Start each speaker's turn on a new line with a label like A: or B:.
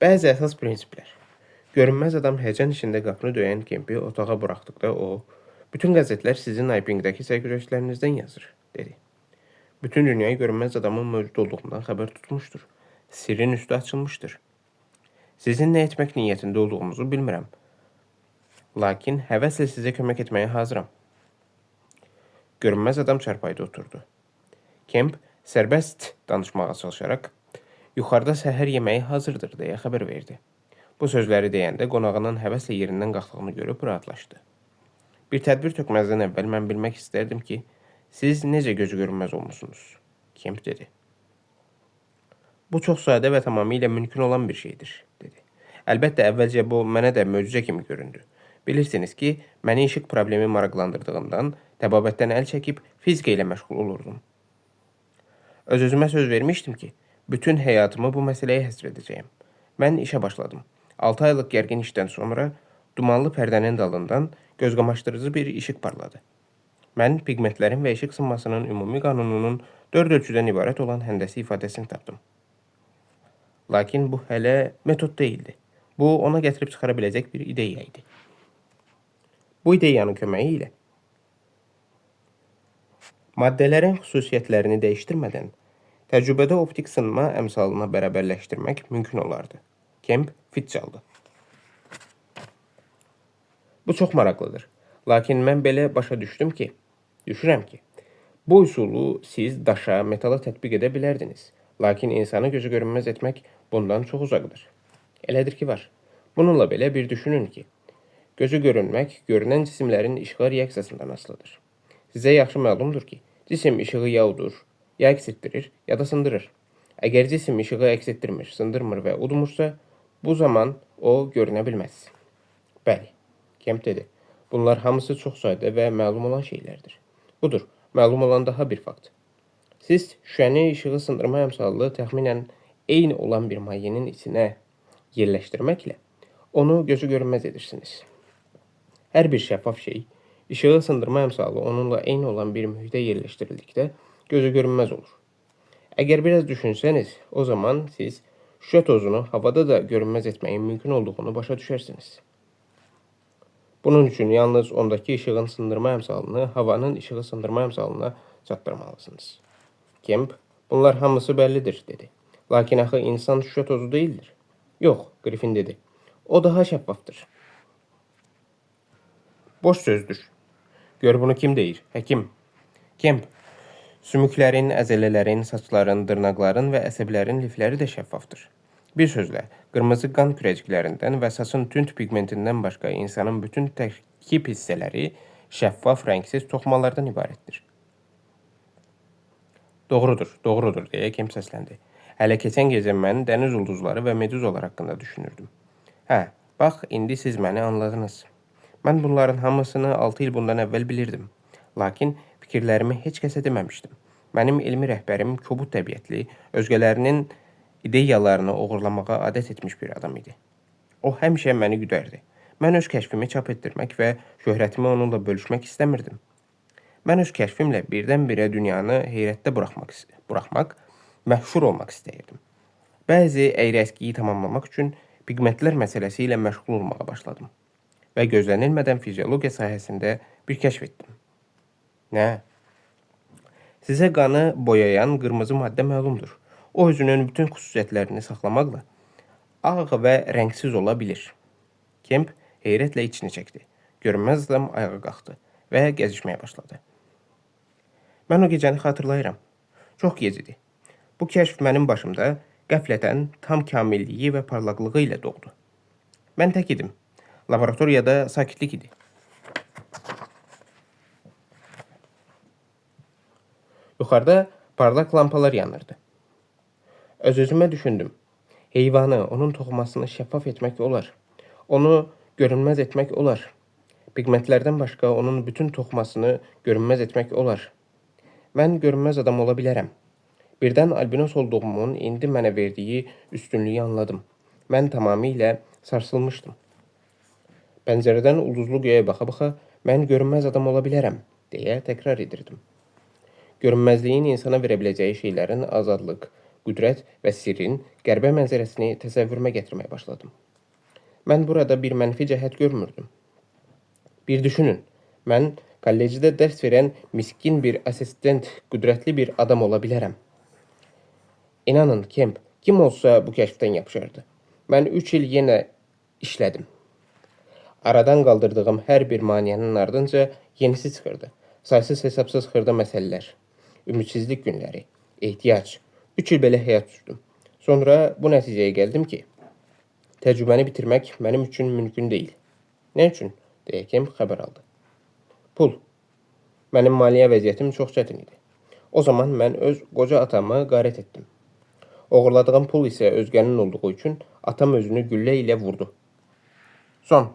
A: Bəzi əsas prinsiplər. Görünməz adam həyəcan içində qapını döyən Kempi otağa buraxdıqda o, bütün qəzetlər sizin Aypingdəki sərgüzəştlərinizdən yazır, dedi. Bütün dünyayı görünməz adamın mövcud olduğundan xəbər tutmuşdur. Sirrin üstü açılmışdır. Sizin nə etmək niyyətində olduğunuzu bilmirəm. Lakin həvəslə sizə kömək etməyə hazıram. Görünməz adam çarpayda oturdu. Kemp sərbəst danışmağa çalışaraq, yuxarıda səhər yeməyi hazırdır, deyə xəbər verdi. Bu sözləri deyəndə qonağının həvəslə yerindən qalxdığını görüb rahatlaşdı. Bir tədbir tökməzdən əvvəl mən bilmək istərdim ki, siz necə gözü görünməz olmusunuz, Kemp dedi. Bu çox sadə və tamamilə mümkün olan bir şeydir, dedi. Əlbəttə, əvvəlcə bu mənə də möcüzə kimi göründü. Bilirsiniz ki, məni işıq problemi maraqlandırdığından təbabətdən əl çəkib fizika ilə məşğul olurdum. Öz-özümə söz vermişdim ki, bütün həyatımı bu məsələyə həsr edəcəyim. Mən işə başladım. 6 aylıq gərgin işdən sonra dumanlı pərdənin dalından gözqamaşdırıcı bir işıq parladı. Mən pigmentlərin və işıq sınmasının ümumi qanununun 4 ölçüdən ibarət olan həndəsi ifadəsini tapdım. Lakin bu hələ metod deyildi. Bu, ona gətirib çıxara biləcək bir ideya idi. Bu ideyanın köməyi ilə maddələrin xüsusiyyətlərini dəyişdirmədən təcrübədə optik sınma əmsalına bərabərləşdirmək mümkün olardı. Kemp fit çaldı. Bu çox maraqlıdır. Lakin mən belə başa düşürəm ki, bu üsulu siz daşa, metala tətbiq edə bilərdiniz. Lakin insanı gözü görünməz etmək bundan çox uzaqdır. Elədir ki, var. Bununla belə bir düşünün ki, gözü görünmək görünən cisimlərin işığa reaksiyasından asılıdır. Sizə yaxşı məlumdur ki, cisim işığı ya udur, ya əks etdirir, ya da sındırır. Əgər cisim işığı əks etdirmir, sındırmır və udmursa, bu zaman o görünə bilməz. Bəli, Kemp dedi. Bunlar hamısı çox sadə və məlum olan şeylərdir. Budur, məlum olan daha bir fakt. Siz şüşəni işığı sındırma əmsallı təxminən eyni olan bir mayenin içinə yerləşdirməklə onu gözü görünməz edirsiniz. Hər bir şəffaf şey, işığı sındırma əmsalı onunla eyni olan bir mühitə yerləşdirildikdə gözü görünməz olur. Əgər biraz düşünsəniz, o zaman siz şüşə tozunu havada da görünməz etməyin mümkün olduğunu başa düşərsiniz. Bunun üçün yalnız ondakı işığın sındırma əmsalını havanın işığı sındırma əmsalına çatdırmalısınız. Kemp, bunlar hamısı bəllidir, dedi. Lakin axı insan şüşə tozu deyildir. Yox, Griffin dedi. O daha şəffafdır. Boş sözdür. Gör bunu kim deyir? Həkim. Kemp, sümüklərin, əzələlərin, saçların, dırnaqların və əsəblərin lifləri də şəffafdır. Bir sözlə, qırmızı qan kürəciklərindən və saçın tünd pigmentindən başqa insanın bütün tərkib hissələri şəffaf, rəngsiz toxumalardan ibarətdir. Doğrudur, deyə Kemp səsləndi. Hələ keçən gecə mən dəniz ulduzları və meduzalar haqqında düşünürdüm. Hə, bax, indi siz məni anladınız. Mən bunların hamısını 6 il bundan əvvəl bilirdim. Lakin fikirlərimi heç kəsə deməmişdim. Mənim elmi rəhbərim kobud təbiətli, özgələrinin ideyalarını oğurlamağa adət etmiş bir adam idi. O həmişə məni güdərdi. Mən öz kəşfimi çap etdirmək və şöhrətimi onunla bölüşmək istəmirdim. Mən öz kəşfimlə birdən-birə dünyanı heyrətdə buraxmaq, məşhur olmaq istəyirdim. Bəzi əyri-əskiyi tamamlamaq üçün pigmentlər məsələsi ilə məşğul olmağa başladım. Və gözlənilmədən fiziologiya sahəsində bir kəşf etdim. Nə? Sizə qanı boyayan qırmızı maddə məlumdur. O özünün bütün xüsusiyyətlərini saxlamaqla ağ və rəngsiz ola bilir. Kemp heyrətlə içini çəkdi. Görünməz adam ayağa qalxdı və gəzişməyə başladı. Mən o gecəni xatırlayıram. Çox gecidir. Bu kəşf mənim başımda qəflətən tam kamilliyi və parlaqlığı ilə doğdu. Mən tək idim. Laboratoriyada sakitlik idi. Yuxarıda parlaq lampalar yanırdı. Öz-özümə düşündüm. Heyvanı, onun toxumasını şəffaf etmək olar. Onu görünməz etmək olar. Pigmentlərdən başqa onun bütün toxumasını görünməz etmək olar. Mən görünməz adam ola bilərəm. Birdən albinos olduğumun indi mənə verdiyi üstünlüyü anladım. Mən tamamilə sarsılmışdım. Pəncərədən ulduzlu göyə baxa-baxa mən görünməz adam ola bilərəm, deyə təkrar edirdim. Görünməzliyin insana verə biləcəyi şeylərin azadlıq, qüdrət və sirrin qəribə mənzərəsini təsəvvürümə gətirməyə başladım. Mən burada bir mənfi cəhət görmürdüm. Bir düşünün, mən kollecdə dərs verən miskin bir assistent, qüdrətli bir adam ola bilərəm. İnanın, Kemp, kim olsa bu kəşfdən yapışardı. Mən 3 il yenə işlədim. Aradan qaldırdığım hər bir maneənin ardınca yenisi çıxırdı. Saysız hesabsız xırda məsələlər, ümidsizlik günləri, ehtiyac. 3 il belə həyat sürdüm. Sonra bu nəticəyə gəldim ki, təcrübəni bitirmək mənim üçün mümkün deyil. Nə üçün? Deyə Kemp xəbər aldı. Pul. Mənim maliyyə vəziyyətim çox çətin idi. O zaman mən öz qoca atamı qarət etdim. Oğurladığım pul isə özgənin olduğu üçün atam özünü güllə ilə vurdu. Son.